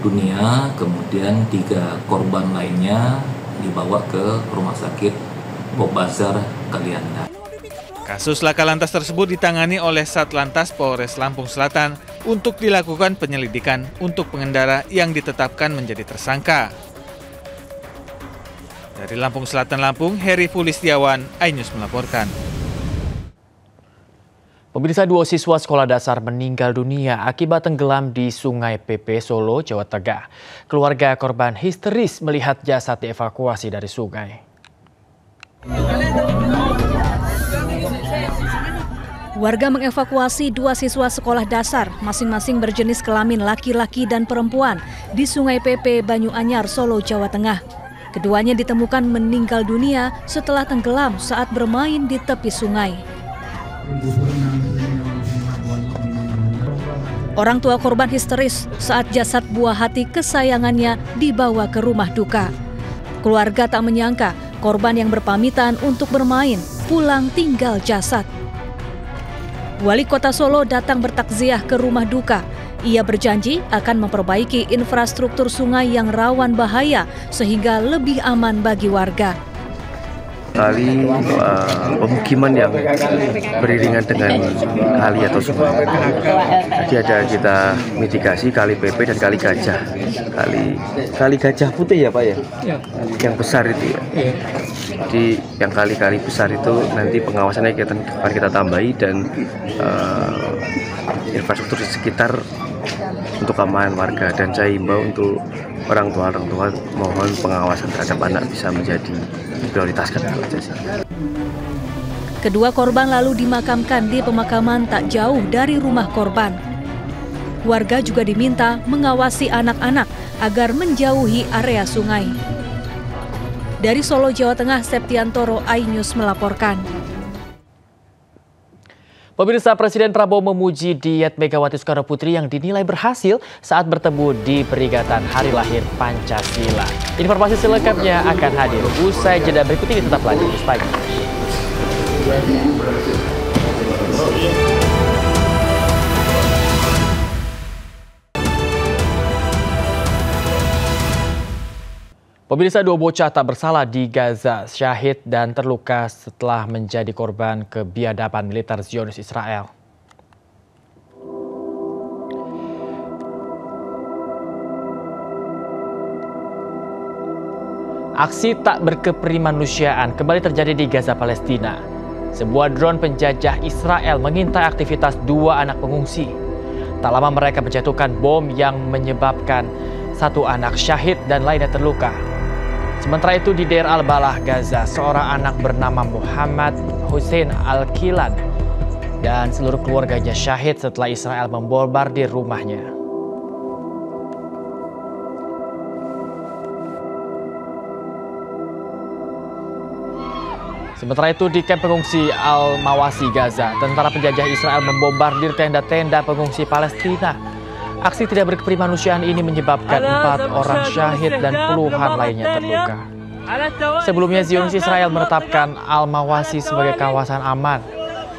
dunia, kemudian 3 korban lainnya dibawa ke Rumah Sakit Bob Bazar, Kalianda. Kasus laka lantas tersebut ditangani oleh Satlantas Polres Lampung Selatan untuk dilakukan penyelidikan untuk pengendara yang ditetapkan menjadi tersangka. Dari Lampung Selatan, Lampung, Heri Fulistiawan, iNews melaporkan. Pemirsa, 2 siswa sekolah dasar meninggal dunia akibat tenggelam di Sungai Pepe, Solo, Jawa Tengah. Keluarga korban histeris melihat jasad dievakuasi dari sungai. Warga mengevakuasi 2 siswa sekolah dasar, masing-masing berjenis kelamin laki-laki dan perempuan, di Sungai Pepe, Banyuanyar, Solo, Jawa Tengah. Keduanya ditemukan meninggal dunia setelah tenggelam saat bermain di tepi sungai. Orang tua korban histeris saat jasad buah hati kesayangannya dibawa ke rumah duka. Keluarga tak menyangka korban yang berpamitan untuk bermain pulang tinggal jasad. Wali Kota Solo datang bertakziah ke rumah duka. Ia berjanji akan memperbaiki infrastruktur sungai yang rawan bahaya sehingga lebih aman bagi warga. Kali pemukiman yang beriringan dengan kali atau sungai. Jadi ada kita mitigasi kali Pepe dan kali Gajah. Kali Gajah Putih ya Pak ya? Yang besar itu ya. Jadi yang kali-kali besar itu nanti pengawasannya akan kita tambahi dan infrastruktur di sekitar untuk keamanan warga, dan saya himbau untuk orang tua mohon pengawasan terhadap anak bisa menjadi prioritas. Kedua korban lalu dimakamkan di pemakaman tak jauh dari rumah korban. Warga juga diminta mengawasi anak-anak agar menjauhi area sungai. Dari Solo, Jawa Tengah, Septiantoro, iNews melaporkan. Pemirsa, Presiden Prabowo memuji diet Megawati Soekarno Putri yang dinilai berhasil saat bertemu di peringatan Hari Lahir Pancasila. Informasi selengkapnya akan hadir usai jeda berikut ini, tetaplah di News Pagi. Pemirsa, 2 bocah tak bersalah di Gaza syahid dan terluka setelah menjadi korban kebiadaban militer Zionis Israel. Aksi tak berkeperimanusiaan kembali terjadi di Gaza, Palestina. Sebuah drone penjajah Israel mengintai aktivitas 2 anak pengungsi. Tak lama mereka menjatuhkan bom yang menyebabkan 1 anak syahid dan lainnya terluka. Sementara itu di Deir al-Balah, Gaza, seorang anak bernama Muhammad Hussein Al-Kilan dan seluruh keluarganya syahid setelah Israel membombardir rumahnya. Sementara itu di kamp pengungsi Al-Mawasi, Gaza, tentara penjajah Israel membombardir tenda-tenda pengungsi Palestina. Aksi tidak berkeperimanusiaan ini menyebabkan 4 orang syahid dan puluhan lainnya terluka. Sebelumnya Zionis Israel menetapkan Al-Mawasi sebagai kawasan aman.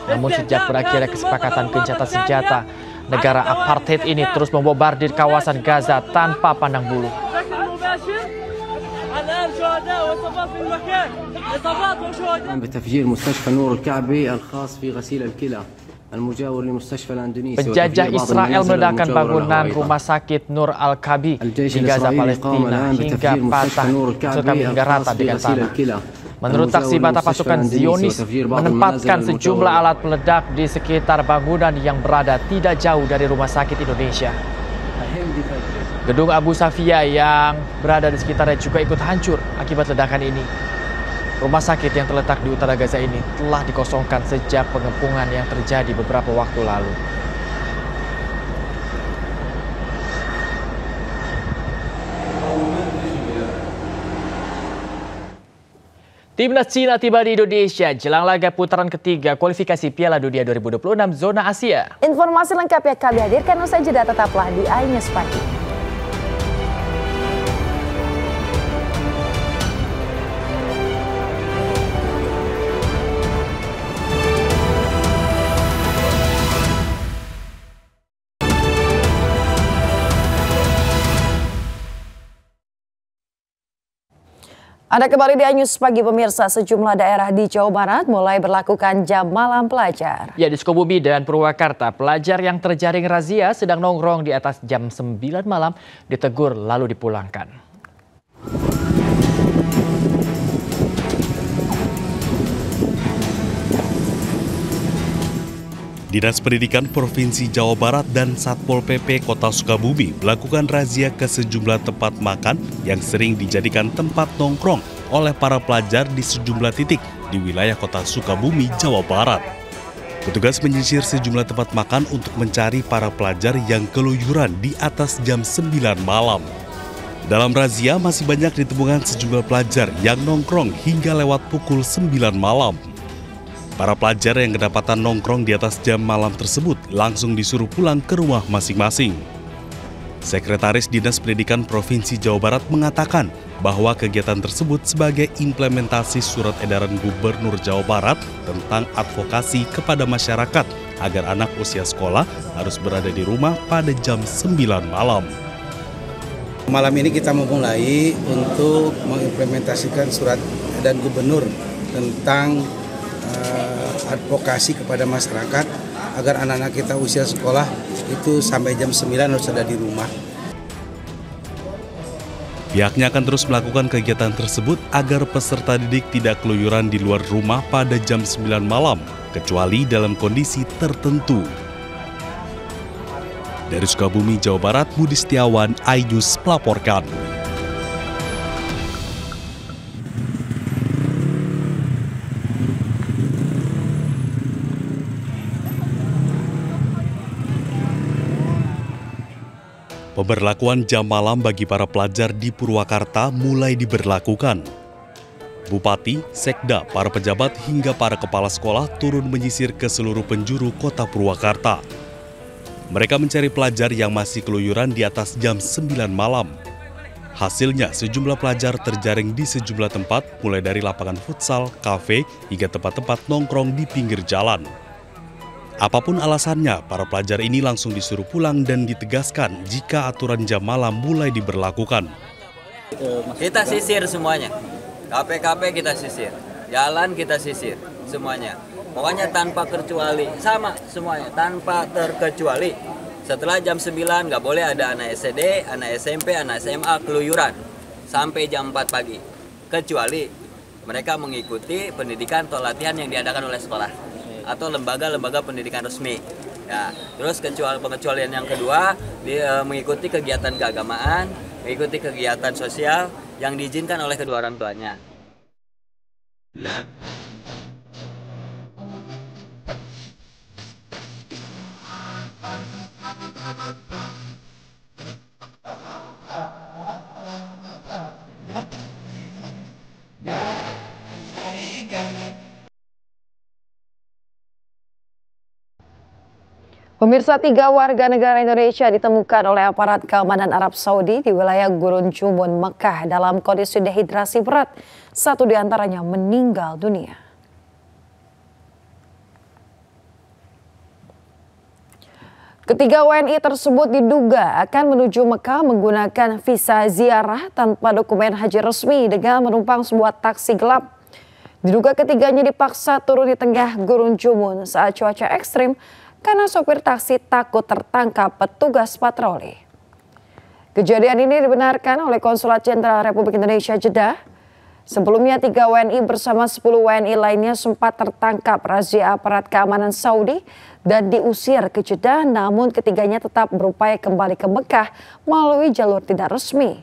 Namun sejak berakhirnya kesepakatan gencatan senjata, negara apartheid ini terus membombardir kawasan Gaza tanpa pandang bulu. بتفجير مستشفى نور الكعبي الخاص في غسيل الكلى المجاور لمستشفى الأندونيسي. Penjajah Israel meledakkan bangunan rumah sakit Nur Al-Kabi di Gaza, Palestina hingga patah hingga rata dengan tanah. Menurut saksi mata, pasukan Zionis menempatkan sejumlah alat peledak di sekitar bangunan yang berada tidak jauh dari rumah sakit Indonesia. Gedung Abu Safia yang berada di sekitarnya juga ikut hancur akibat ledakan ini. Rumah sakit yang terletak di utara Gaza ini telah dikosongkan sejak pengepungan yang terjadi beberapa waktu lalu. Timnas Cina tiba di Indonesia jelang laga putaran ketiga kualifikasi Piala Dunia 2026 zona Asia. Informasi lengkapnya kami hadirkan usai jeda, tetaplah di iNews Pagi. Anda kembali di iNews Pagi pemirsa, sejumlah daerah di Jawa Barat mulai berlakukan jam malam pelajar. Ya, di Sukabumi dan Purwakarta, pelajar yang terjaring razia sedang nongkrong di atas jam 9 malam ditegur lalu dipulangkan. Dinas Pendidikan Provinsi Jawa Barat dan Satpol PP Kota Sukabumi melakukan razia ke sejumlah tempat makan yang sering dijadikan tempat nongkrong oleh para pelajar di sejumlah titik di wilayah Kota Sukabumi, Jawa Barat. Petugas menyisir sejumlah tempat makan untuk mencari para pelajar yang keluyuran di atas jam 9 malam. Dalam razia masih banyak ditemukan sejumlah pelajar yang nongkrong hingga lewat pukul 9 malam. Para pelajar yang kedapatan nongkrong di atas jam malam tersebut langsung disuruh pulang ke rumah masing-masing. Sekretaris Dinas Pendidikan Provinsi Jawa Barat mengatakan bahwa kegiatan tersebut sebagai implementasi surat edaran Gubernur Jawa Barat tentang advokasi kepada masyarakat agar anak usia sekolah harus berada di rumah pada jam 9 malam. Malam ini kita memulai untuk mengimplementasikan surat edaran Gubernur tentang advokasi kepada masyarakat agar anak-anak kita usia sekolah itu sampai jam 9 harus ada di rumah. Pihaknya akan terus melakukan kegiatan tersebut agar peserta didik tidak keluyuran di luar rumah pada jam 9 malam, kecuali dalam kondisi tertentu. Dari Sukabumi, Jawa Barat, Budi Setiawan, iNews melaporkan. Pemberlakuan jam malam bagi para pelajar di Purwakarta mulai diberlakukan. Bupati, Sekda, para pejabat hingga para kepala sekolah turun menyisir ke seluruh penjuru kota Purwakarta. Mereka mencari pelajar yang masih keluyuran di atas jam 9 malam. Hasilnya, sejumlah pelajar terjaring di sejumlah tempat, mulai dari lapangan futsal, kafe, hingga tempat-tempat nongkrong di pinggir jalan. Apapun alasannya, para pelajar ini langsung disuruh pulang dan ditegaskan jika aturan jam malam mulai diberlakukan. Kita sisir semuanya, KP-KP kita sisir, jalan kita sisir, semuanya. Pokoknya tanpa terkecuali, sama semuanya, tanpa terkecuali. Setelah jam 9 nggak boleh ada anak SD, anak SMP, anak SMA keluyuran sampai jam 4 pagi. kecuali mereka mengikuti pendidikan atau latihan yang diadakan oleh sekolah atau lembaga-lembaga pendidikan resmi. Ya, terus pengecualian yang kedua mengikuti kegiatan keagamaan, mengikuti kegiatan sosial yang diizinkan oleh kedua orang tuanya. Pemirsa, 3 warga negara Indonesia ditemukan oleh aparat keamanan Arab Saudi di wilayah Gurun Jumun, Mekah dalam kondisi dehidrasi berat. 1 diantaranya meninggal dunia. Ketiga WNI tersebut diduga akan menuju Mekah menggunakan visa ziarah tanpa dokumen haji resmi dengan menumpang sebuah taksi gelap. Diduga ketiganya dipaksa turun di tengah Gurun Jumun saat cuaca ekstrim karena sopir taksi takut tertangkap petugas patroli. Kejadian ini dibenarkan oleh Konsulat Jenderal Republik Indonesia Jeddah. Sebelumnya 3 WNI bersama 10 WNI lainnya sempat tertangkap razia aparat keamanan Saudi dan diusir ke Jeddah, namun ketiganya tetap berupaya kembali ke Mekah melalui jalur tidak resmi.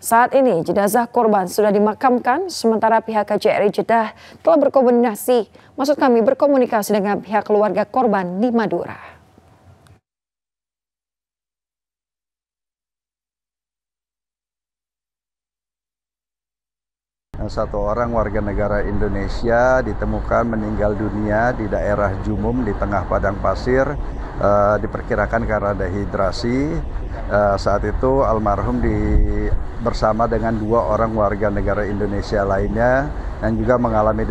Saat ini jenazah korban sudah dimakamkan, sementara pihak KJRI Jeddah telah berkomunikasi dengan pihak keluarga korban di Madura. Satu orang warga negara Indonesia ditemukan meninggal dunia di daerah Jumum di tengah padang pasir, diperkirakan karena dehidrasi. Saat itu almarhum bersama dengan 2 orang warga negara Indonesia lainnya yang juga mengalami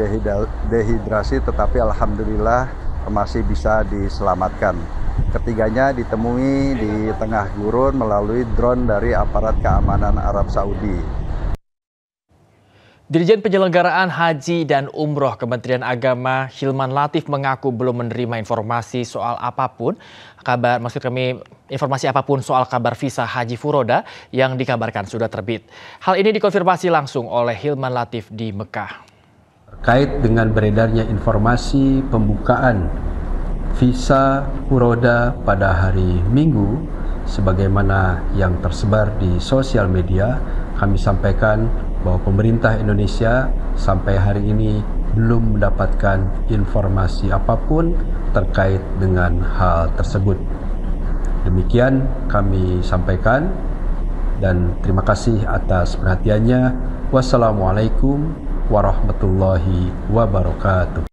dehidrasi, tetapi alhamdulillah masih bisa diselamatkan. Ketiganya ditemui di tengah gurun melalui drone dari aparat keamanan Arab Saudi. Dirjen Penyelenggaraan Haji dan Umroh Kementerian Agama Hilman Latif mengaku belum menerima informasi soal apapun informasi apapun soal kabar visa Haji Furoda yang dikabarkan sudah terbit. Hal ini dikonfirmasi langsung oleh Hilman Latif di Mekah. Terkait dengan beredarnya informasi pembukaan visa Furoda pada hari Minggu sebagaimana yang tersebar di sosial media, kami sampaikan bahwa pemerintah Indonesia sampai hari ini belum mendapatkan informasi apapun terkait dengan hal tersebut. Demikian kami sampaikan dan terima kasih atas perhatiannya. Wassalamualaikum warahmatullahi wabarakatuh.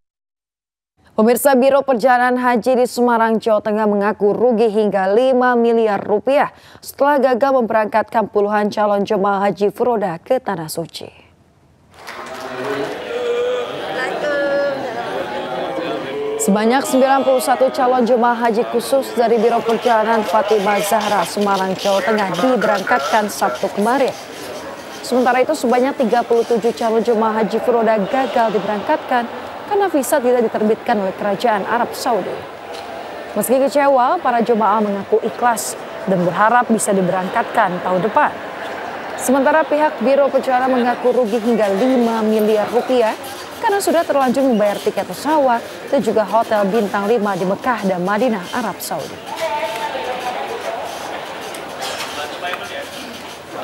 Pemirsa, Biro Perjalanan Haji di Semarang, Jawa Tengah mengaku rugi hingga 5 miliar rupiah setelah gagal memberangkatkan puluhan calon jemaah haji Furoda ke Tanah Suci. Sebanyak 91 calon jemaah haji khusus dari Biro Perjalanan Fatimah Zahra Semarang, Jawa Tengah diberangkatkan Sabtu kemarin. Sementara itu sebanyak 37 calon jemaah haji Furoda gagal diberangkatkan karena visa tidak diterbitkan oleh Kerajaan Arab Saudi. Meski kecewa, para jemaah mengaku ikhlas dan berharap bisa diberangkatkan tahun depan. Sementara pihak Biro Perjalanan mengaku rugi hingga 5 miliar rupiah karena sudah terlanjur membayar tiket pesawat dan juga hotel bintang 5 di Mekah dan Madinah, Arab Saudi.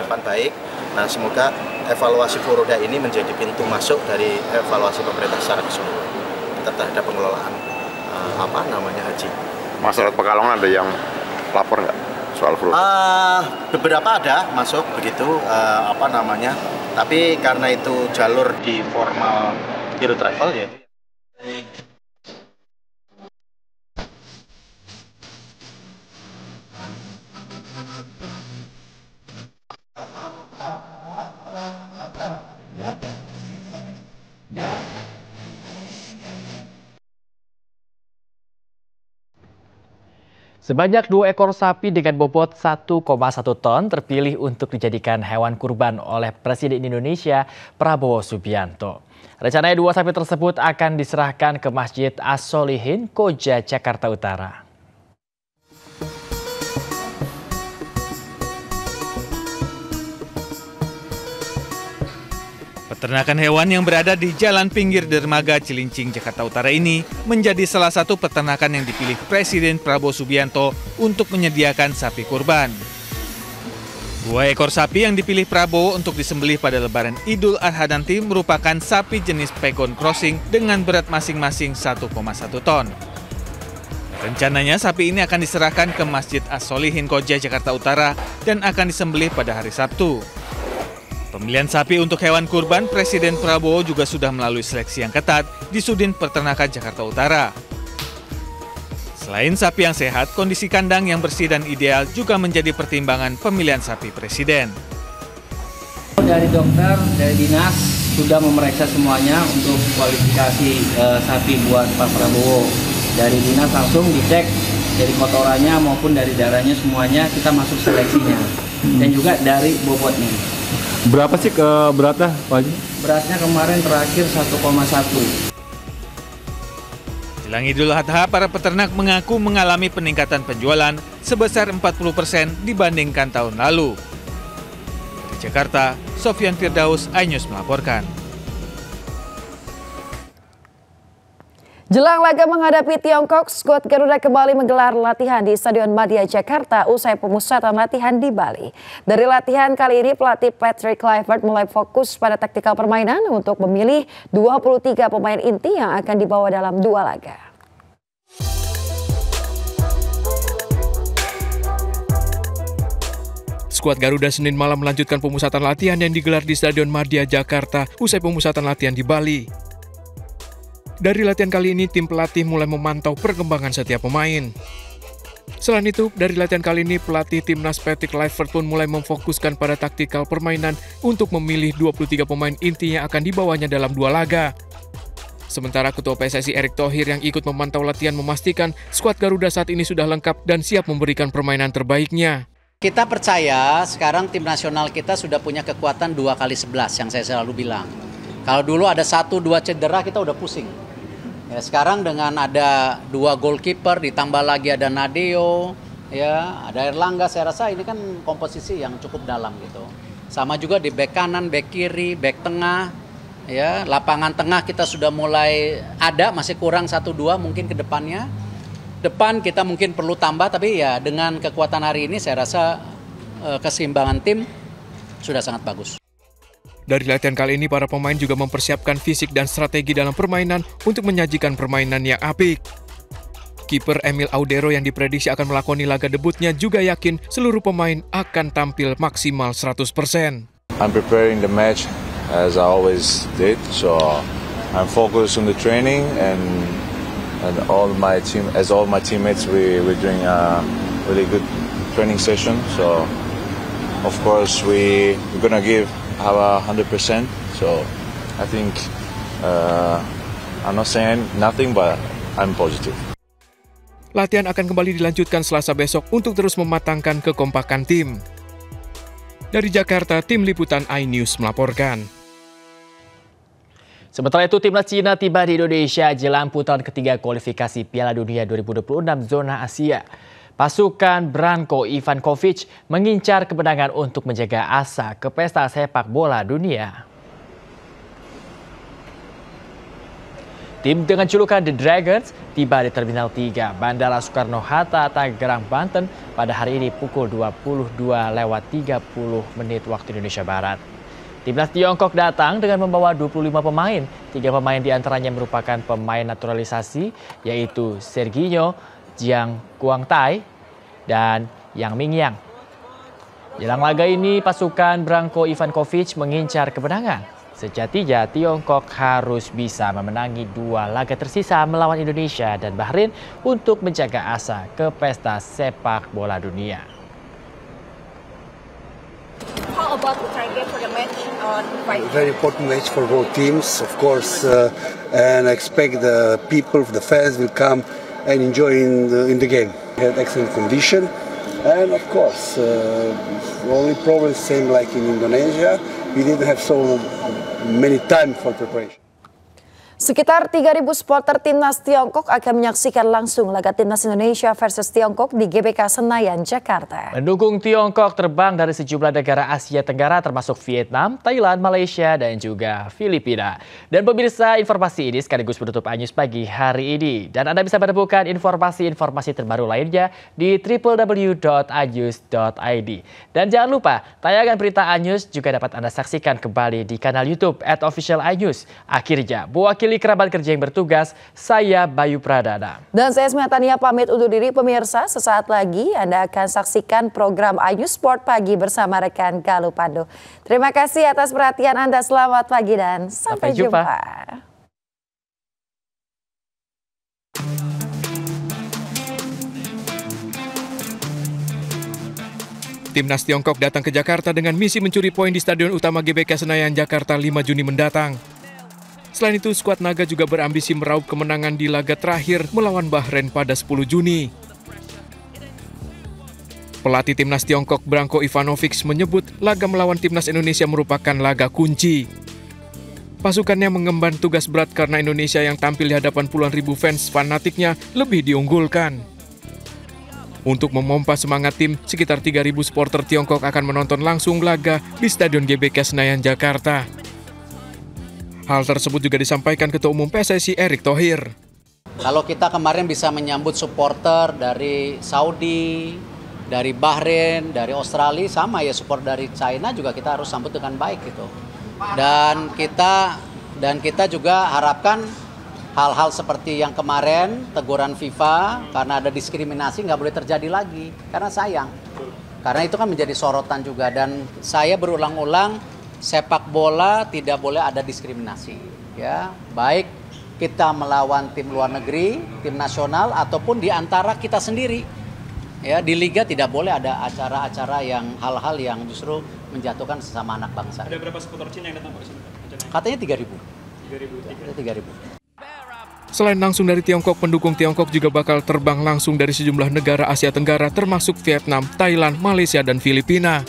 Depan baik. Nah, semoga evaluasi Furoda ini menjadi pintu masuk dari evaluasi pemerintah secara keseluruhan terhadap pengelolaan haji. Masyarakat Pekalongan ada yang lapor nggak soal Furoda? Beberapa ada masuk begitu tapi karena itu jalur di formal Biro Travel ya. Sebanyak 2 ekor sapi dengan bobot 1,1 ton terpilih untuk dijadikan hewan kurban oleh Presiden Indonesia Prabowo Subianto. Rencananya 2 sapi tersebut akan diserahkan ke Masjid As-Solihin, Koja, Jakarta Utara. Peternakan hewan yang berada di jalan pinggir dermaga Cilincing, Jakarta Utara ini menjadi salah satu peternakan yang dipilih Presiden Prabowo Subianto untuk menyediakan sapi kurban. 2 ekor sapi yang dipilih Prabowo untuk disembelih pada Lebaran Idul Adha nanti merupakan sapi jenis Pegon Crossing dengan berat masing-masing 1,1 ton. Rencananya sapi ini akan diserahkan ke Masjid As-Solihin Koja, Jakarta Utara dan akan disembelih pada hari Sabtu. Pemilihan sapi untuk hewan kurban, Presiden Prabowo juga sudah melalui seleksi yang ketat di Sudin Peternakan Jakarta Utara. Selain sapi yang sehat, kondisi kandang yang bersih dan ideal juga menjadi pertimbangan pemilihan sapi Presiden. Dari dokter, dari dinas sudah memeriksa semuanya untuk kualifikasi sapi buat Pak Prabowo. Dari dinas langsung dicek dari kotorannya maupun dari darahnya semuanya kita masuk seleksinya. Dan juga dari bobotnya. Berapa sih beratnya, Pak Haji? Beratnya kemarin terakhir 1,1. Jelang Idul Adha, para peternak mengaku mengalami peningkatan penjualan sebesar 40% dibandingkan tahun lalu. Dari Jakarta, Sofyan Firdaus, iNews melaporkan. Jelang laga menghadapi Tiongkok, skuad Garuda kembali menggelar latihan di Stadion Madia Jakarta usai pemusatan latihan di Bali. Dari latihan kali ini, pelatih Patrick Kluivert mulai fokus pada taktikal permainan untuk memilih 23 pemain inti yang akan dibawa dalam 2 laga. Skuad Garuda Senin malam melanjutkan pemusatan latihan yang digelar di Stadion Madia Jakarta usai pemusatan latihan di Bali. Dari latihan kali ini, tim pelatih mulai memantau perkembangan setiap pemain. Selain itu, dari latihan kali ini, pelatih timnas Patrick Kluivert pun mulai memfokuskan pada taktikal permainan untuk memilih 23 pemain inti yang akan dibawanya dalam 2 laga. Sementara Ketua PSSI Erick Thohir yang ikut memantau latihan memastikan skuad Garuda saat ini sudah lengkap dan siap memberikan permainan terbaiknya. Kita percaya sekarang tim nasional kita sudah punya kekuatan 2x11 yang saya selalu bilang. Kalau dulu ada 1-2 cedera kita udah pusing. Ya, sekarang dengan ada 2 goalkeeper ditambah lagi ada Nadeo, ya, ada Erlangga, saya rasa ini kan komposisi yang cukup dalam gitu. Sama juga di bek kanan, bek kiri, bek tengah, ya, lapangan tengah kita sudah mulai ada, masih kurang 1-2 mungkin ke depannya. Depan kita mungkin perlu tambah, tapi ya dengan kekuatan hari ini saya rasa keseimbangan tim sudah sangat bagus. Dari latihan kali ini, para pemain juga mempersiapkan fisik dan strategi dalam permainan untuk menyajikan permainan yang apik. Kiper Emil Audero yang diprediksi akan melakoni laga debutnya juga yakin seluruh pemain akan tampil maksimal 100%. I'm preparing the match as I always did, so I'm focused on the training and all my teammates we're doing a really good training session. So of course we're gonna give our 100%. So I think I'm not saying nothing, but I'm positive. Latihan akan kembali dilanjutkan Selasa besok untuk terus mematangkan kekompakan tim. Dari Jakarta, tim liputan iNews melaporkan. Sementara itu, timnas Cina tiba di Indonesia jelang putaran ketiga kualifikasi Piala Dunia 2026 zona Asia. Pasukan Branko Ivankovic mengincar kemenangan untuk menjaga asa ke pesta sepak bola dunia. Tim dengan julukan The Dragons tiba di Terminal 3 Bandara Soekarno-Hatta, Tangerang, Banten pada hari ini pukul 22:30 waktu Indonesia Barat. Timnas Tiongkok datang dengan membawa 25 pemain. 3 pemain diantaranya merupakan pemain naturalisasi, yaitu Serginho, Jiang Guangtai, dan Yang Mingyang. Jelang laga ini, pasukan Branko Ivankovic mengincar kemenangan. Sejatinya, Tiongkok harus bisa memenangi 2 laga tersisa melawan Indonesia dan Bahrain untuk menjaga asa ke pesta sepak bola dunia. How about the target for the match on Friday? Very important match for both teams, of course, and I expect the people, the fans will come and enjoy in the game. We had excellent condition, and of course, the only problem is same like in Indonesia. We didn't have so many time for preparation. Sekitar 3.000 supporter timnas Tiongkok akan menyaksikan langsung laga timnas Indonesia versus Tiongkok di GBK Senayan, Jakarta. Mendukung Tiongkok terbang dari sejumlah negara Asia Tenggara termasuk Vietnam, Thailand, Malaysia, dan juga Filipina. Dan pemirsa, informasi ini sekaligus menutup Anyus pagi hari ini. Dan Anda bisa menemukan informasi-informasi terbaru lainnya di www.anyus.id. Dan jangan lupa, tayangan berita Anyus juga dapat Anda saksikan kembali di kanal YouTube @officialanyus. Akhirnya, mewakili kerabat kerja yang bertugas, saya Bayu Pradana. Dan saya Esmiatania pamit undur diri pemirsa. Sesaat lagi Anda akan saksikan program Anyus Sport Pagi bersama rekan Galuh Pandu. Terima kasih atas perhatian Anda. Selamat pagi dan sampai jumpa. Timnas Tiongkok datang ke Jakarta dengan misi mencuri poin di Stadion Utama GBK Senayan, Jakarta 5 Juni mendatang. Selain itu, skuad Naga juga berambisi meraup kemenangan di laga terakhir melawan Bahrain pada 10 Juni. Pelatih Timnas Tiongkok Branko Ivanovic menyebut laga melawan Timnas Indonesia merupakan laga kunci. Pasukannya mengemban tugas berat karena Indonesia yang tampil di hadapan puluhan ribu fans fanatiknya lebih diunggulkan. Untuk memompa semangat tim, sekitar 3.000 supporter Tiongkok akan menonton langsung laga di Stadion GBK Senayan, Jakarta. Hal tersebut juga disampaikan Ketua Umum PSSI Erick Thohir. Kalau kita kemarin bisa menyambut supporter dari Saudi, dari Bahrain, dari Australia, sama ya support dari China juga kita harus sambut dengan baik gitu. Dan kita juga harapkan hal-hal seperti yang kemarin teguran FIFA karena ada diskriminasi nggak boleh terjadi lagi karena sayang. Karena itu kan menjadi sorotan juga dan saya berulang-ulang sepak bola tidak boleh ada diskriminasi, ya. Baik kita melawan tim luar negeri, tim nasional ataupun di antara kita sendiri. Ya, di liga tidak boleh ada acara-acara yang hal-hal yang justru menjatuhkan sesama anak bangsa. Ada berapa supporter Cina yang datang Pak? Katanya 3.000. 3.000. Selain langsung dari Tiongkok, pendukung Tiongkok juga bakal terbang langsung dari sejumlah negara Asia Tenggara termasuk Vietnam, Thailand, Malaysia, dan Filipina.